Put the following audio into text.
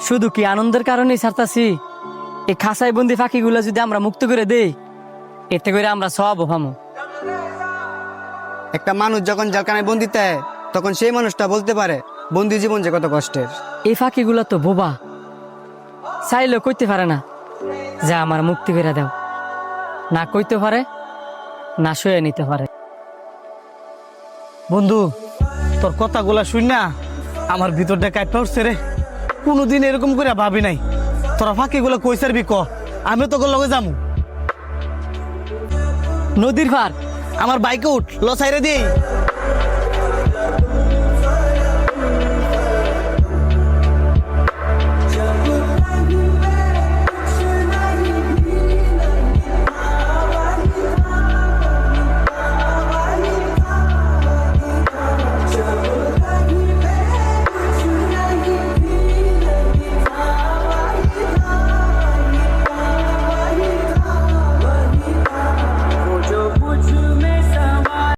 শুধু কি আনন্দের কারণেই ছাড়তাছি? এই খাঁচায় বন্দি পাখিগুলো যদি আমরা মুক্ত করে দেই, এতে করে আমরা সব ভামো। একটা মানুষ যখন জেলখানায় বন্দিতে হয়, তখন সেই মানুষটা বলতে পারে বন্দি জীবন যে কত কষ্টের। এই পাখিগুলো তো বোবা, চাইলেও কইতে পারে না যে আমার মুক্তি করে দাও। না কইতে পারে, না সয়ে নিতে পারে। বন্ধু, তোর কথাগুলা শুন না আমার ভিতরটা কাটটা উঠছে রে। কোনোদিন এরকম করে ভাবি নাই। তোরা ফাঁকিগুলো কই সারবি ক, আমি তোকে লগে যামু। নদীর পার আমার বাইকে উঠ, ল সাইরে দিই।